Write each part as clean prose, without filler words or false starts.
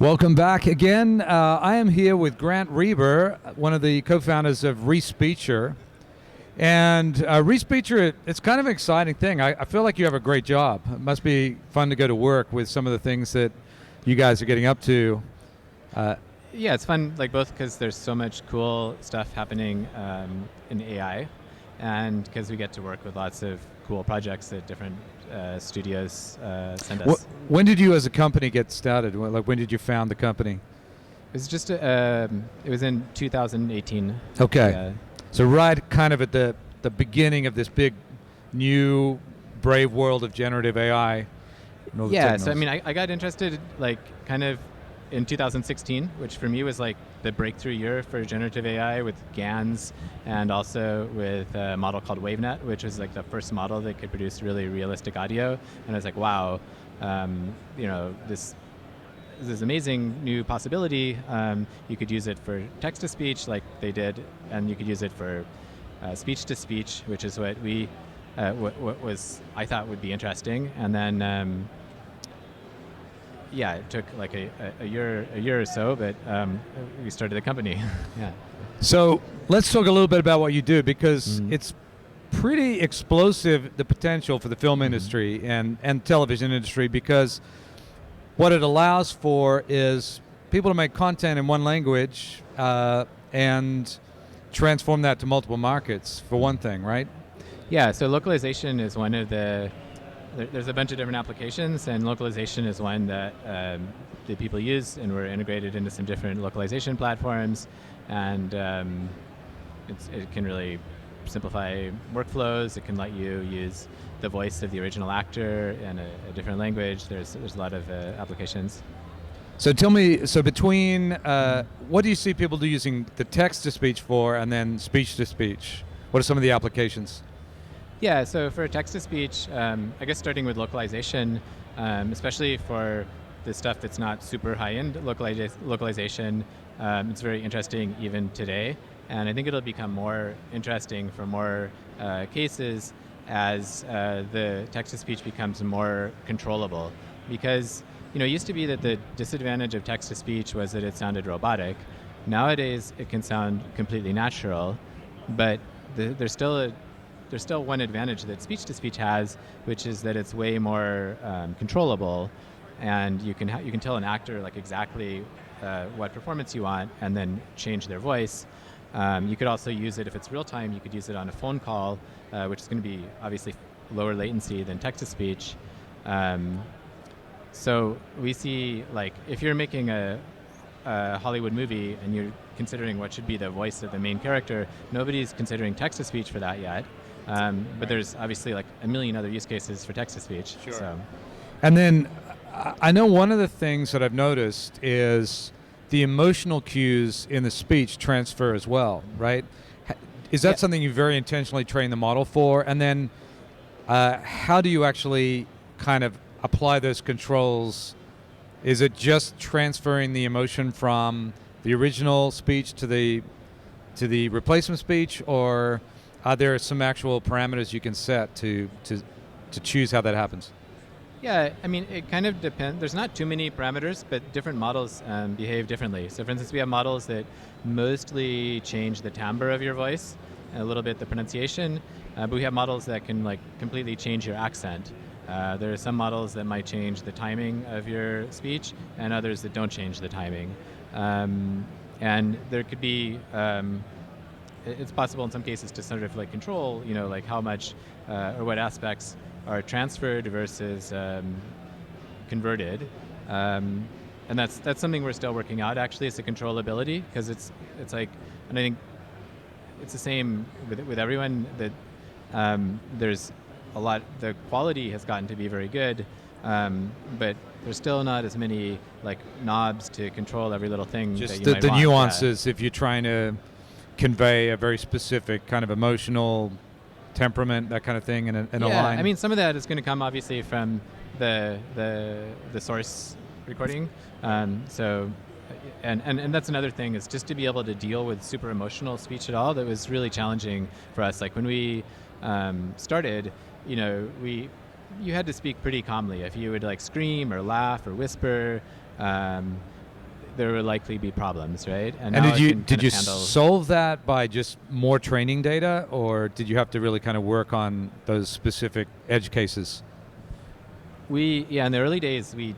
Welcome back again. I am here with Grant Reber, one of the co-founders of Respeecher. And Respeecher, it's kind of an exciting thing. I feel like you have a great job. It must be fun to go to work with some of the things that you guys are getting up to. Yeah, it's fun, like both because there's so much cool stuff happening in AI, and because we get to work with lots of cool projects that different studios send us. When did you as a company get started? When did you found the company? It was just it was in 2018. Okay. So right kind of at the beginning of this big new brave world of generative AI. Yeah, so I mean, I got interested like kind of in 2016, which for me was like the breakthrough year for generative AI with GANs, and also with a model called WaveNet, which was like the first model that could produce really realistic audio. And I was like, wow, this is amazing new possibility. You could use it for text-to-speech like they did, and you could use it for speech-to-speech, which is what we I thought would be interesting. And then it took like a year or so, but we started the company. Yeah. So let's talk a little bit about what you do, because it's pretty explosive, the potential for the film industry and television industry, because what it allows for is people to make content in one language and transform that to multiple markets, for one thing, right? Yeah, so localization is one of there's a bunch of different applications, and localization is one that people use, and we're integrated into some different localization platforms, and it can really simplify workflows. It can let you use the voice of the original actor in a different language. There's a lot of applications. So tell me, so between, what do you see people using the text-to-speech for, and then speech-to-speech? What are some of the applications? Yeah, so for text-to-speech, I guess starting with localization, especially for the stuff that's not super high-end localization, it's very interesting even today. And I think it'll become more interesting for more cases as the text-to-speech becomes more controllable. Because it used to be that the disadvantage of text-to-speech was that it sounded robotic. Nowadays, it can sound completely natural, but there's still one advantage that speech-to-speech has, which is that it's way more controllable, and you can tell an actor like exactly what performance you want, and then change their voice. You could also use it if it's real time. You could use it on a phone call, which is going to be obviously lower latency than text-to-speech. So we see, like, if you're making a Hollywood movie and you're considering what should be the voice of the main character, nobody's considering text-to-speech for that yet. But there's obviously like a million other use cases for text-to-speech. Sure. So. And then I know one of the things that I've noticed is the emotional cues in the speech transfer as well, right? Is that something you very intentionally train the model for? And then how do you actually kind of apply those controls? Is it just transferring the emotion from the original speech to the replacement speech, or are there some actual parameters you can set to choose how that happens? Yeah, I mean, it kind of depends. There's not too many parameters, but different models behave differently. So for instance, we have models that mostly change the timbre of your voice, and a little bit the pronunciation, but we have models that can like completely change your accent. There are some models that might change the timing of your speech, and others that don't change the timing. And there could be, it's possible in some cases to sort of like control, like how much or what aspects are transferred versus converted, and that's something we're still working out. Actually, it's the controllability, because it's like, and I think it's the same with everyone, that there's a lot. The quality has gotten to be very good, but there's still not as many like knobs to control every little thing. Just that you might want. nuances. If you're trying to convey a very specific kind of emotional temperament, that kind of thing in a line. I mean, some of that is going to come obviously from the source recording. So that's another thing, is just to be able to deal with super emotional speech at all. That was really challenging for us. Like when we started, you had to speak pretty calmly. If you would like scream or laugh or whisper, there would likely be problems, right? And now did you solve that by just more training data, or did you have to really kind of work on those specific edge cases? In the early days we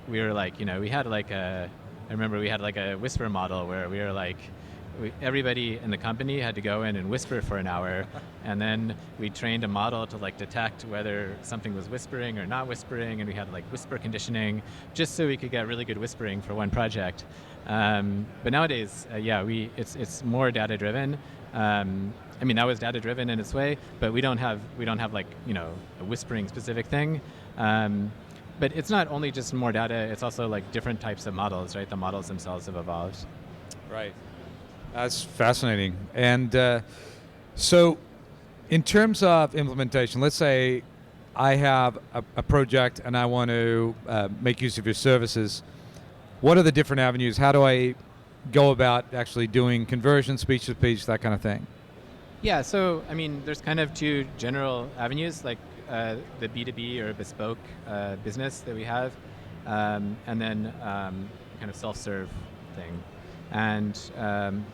were like, we had like I remember we had like a whisper model where we were like, everybody in the company had to go in and whisper for an hour, and then we trained a model to like detect whether something was whispering or not whispering, and we had like whisper conditioning just so we could get really good whispering for one project. But nowadays, it's more data driven. I mean, that was data driven in its way, but we don't have like, a whispering specific thing. But it's not only just more data, it's also like different types of models, right? The models themselves have evolved. Right. That's fascinating. And so in terms of implementation, let's say I have a project and I want to make use of your services. What are the different avenues? How do I go about actually doing conversion, speech-to-speech, that kind of thing? Yeah, so I mean, there's kind of two general avenues, like the B2B or bespoke business that we have, and then kind of self-serve thing. And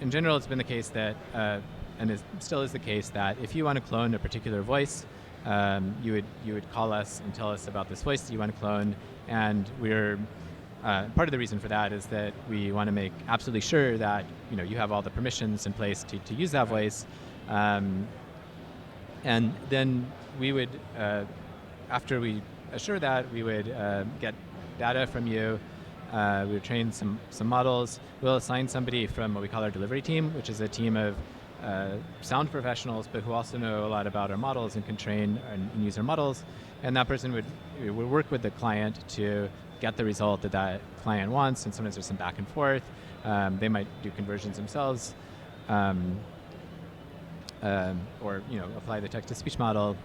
in general, it's been the case that, and it still is the case, that if you want to clone a particular voice, you would call us and tell us about this voice that you want to clone, and we're part of the reason for that is that we want to make absolutely sure that you have all the permissions in place to use that voice, and then we would, after we assure that, we would get data from you. We would train some models. We'll assign somebody from what we call our delivery team, which is a team of sound professionals, but who also know a lot about our models and can train and use our models. And that person would work with the client to get the result that client wants. And sometimes there's some back and forth. They might do conversions themselves, or apply the text-to-speech model.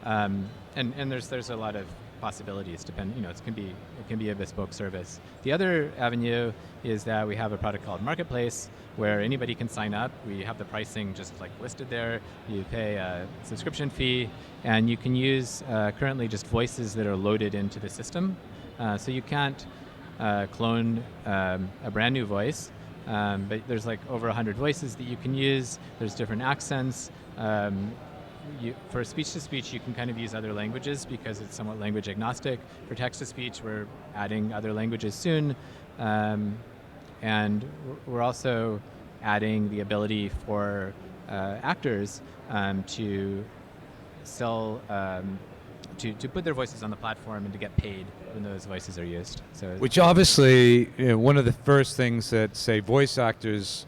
And there's a lot of possibilities. It can be a bespoke service. The other avenue is that we have a product called Marketplace, where anybody can sign up. We have the pricing just like listed there. You pay a subscription fee, and you can use currently just voices that are loaded into the system. So you can't clone a brand new voice, but there's like over 100 voices that you can use. There's different accents. For speech-to-speech, you can kind of use other languages because it's somewhat language agnostic. For text-to-speech, we're adding other languages soon. And we're also adding the ability for actors to sell, to put their voices on the platform and to get paid when those voices are used. So, which obviously, one of the first things that, say, voice actors,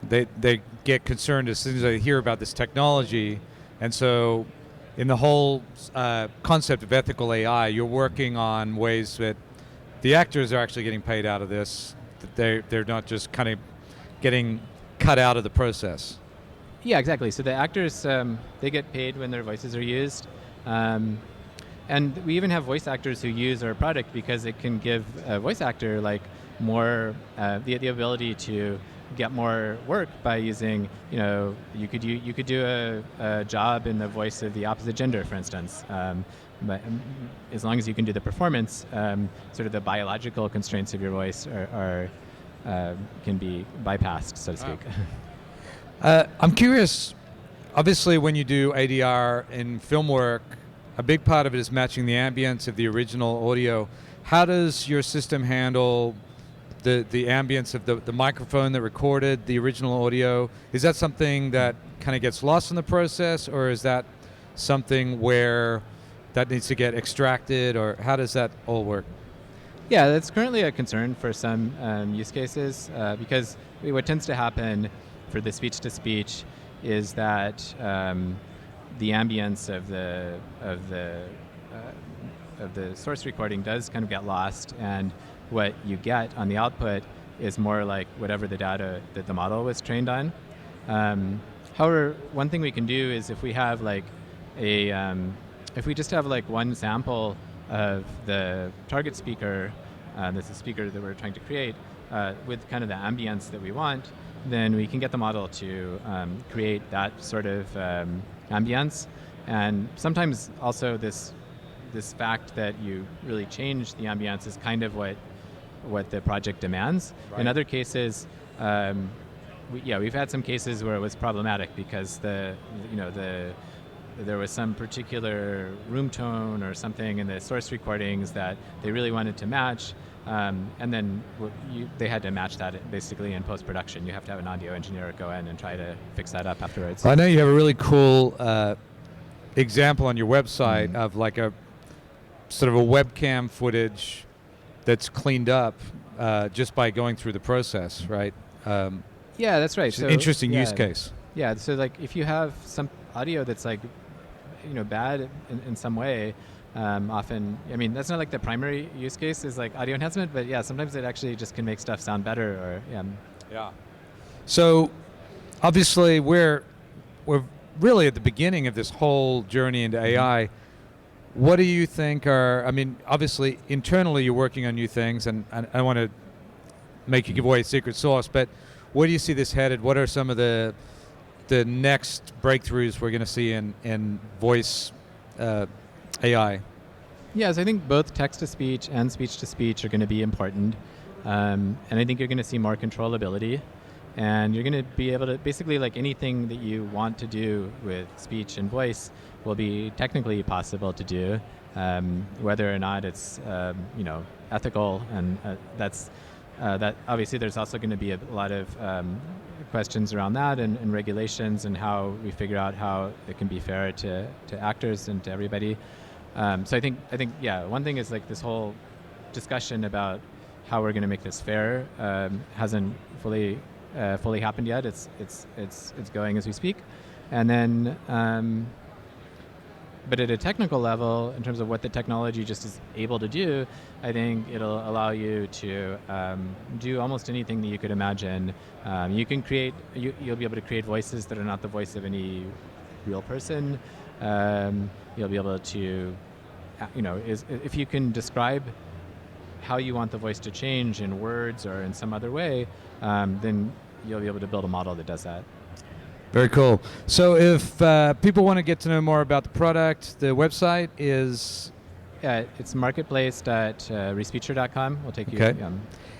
they get concerned as soon as they hear about this technology. And so in the whole concept of ethical AI, you're working on ways that the actors are actually getting paid out of this, that they're not just kind of getting cut out of the process. Yeah, exactly. So the actors, they get paid when their voices are used. And we even have voice actors who use our product because it can give a voice actor like more, the ability to get more work by using, you could do a job in the voice of the opposite gender, for instance. But as long as you can do the performance, sort of the biological constraints of your voice can be bypassed, so to speak. I'm curious, obviously when you do ADR in film work, a big part of it is matching the ambience of the original audio. How does your system handle the ambience of the microphone that recorded the original audio? Is that something that kind of gets lost in the process, or is that something where that needs to get extracted, or how does that all work? Yeah, that's currently a concern for some use cases because what tends to happen for the speech-to-speech is that the ambience of the source recording does kind of get lost, and what you get on the output is more like whatever the data that the model was trained on. However, one thing we can do is if we have like if we just have like one sample of the target speaker, that's a speaker that we're trying to create, with kind of the ambience that we want, then we can get the model to create that sort of ambience. And sometimes also this fact that you really change the ambience is kind of what what the project demands. Right. In other cases, we've had some cases where it was problematic because there was some particular room tone or something in the source recordings that they really wanted to match, and then they had to match that basically in post-production. You have to have an audio engineer go in and try to fix that up afterwards. I know you have a really cool example on your website of like a sort of a webcam footage that's cleaned up just by going through the process, right? Yeah, that's right. It's an interesting use case. Yeah, so like if you have some audio that's like, bad in some way, often, I mean, that's not like the primary use case is like audio enhancement, but yeah, sometimes it actually just can make stuff sound better or, Yeah. So obviously we're really at the beginning of this whole journey into AI. What do you think obviously internally you're working on new things, and I don't want to make you give away a secret sauce, but where do you see this headed? What are some of the next breakthroughs we're going to see in voice AI? Yeah, so I think both text-to-speech and speech-to-speech are going to be important. And I think you're going to see more controllability. And you're going to be able to, basically like anything that you want to do with speech and voice will be technically possible to do, whether or not it's, ethical. And that obviously there's also going to be a lot of questions around that and regulations and how we figure out how it can be fair to actors and to everybody. So I think one thing is like this whole discussion about how we're going to make this fair hasn't fully happened yet. It's going as we speak, and then but at a technical level, in terms of what the technology just is able to do, I think it'll allow you to do almost anything that you could imagine. You can create, you'll be able to create voices that are not the voice of any real person. You'll be able to, if you can describe how you want the voice to change in words or in some other way, then you'll be able to build a model that does that. Very cool. So if people want to get to know more about the product, the website is? Yeah, it's marketplace.respeecher.com. We'll take you. Okay.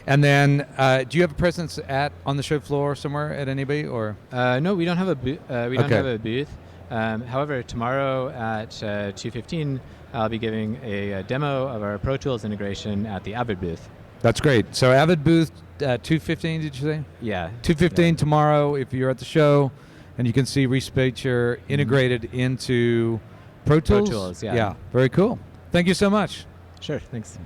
And then, do you have a presence on the show floor somewhere at NAB or? No, we don't have a booth. Don't have a booth. However, tomorrow at 2:15, I'll be giving a demo of our Pro Tools integration at the Avid booth. That's great. So Avid booth 2:15, did you say? Yeah. 2:15 tomorrow if you're at the show, and you can see Respeecher integrated into Pro Tools. Pro Tools, yeah. Yeah, very cool. Thank you so much. Sure, thanks.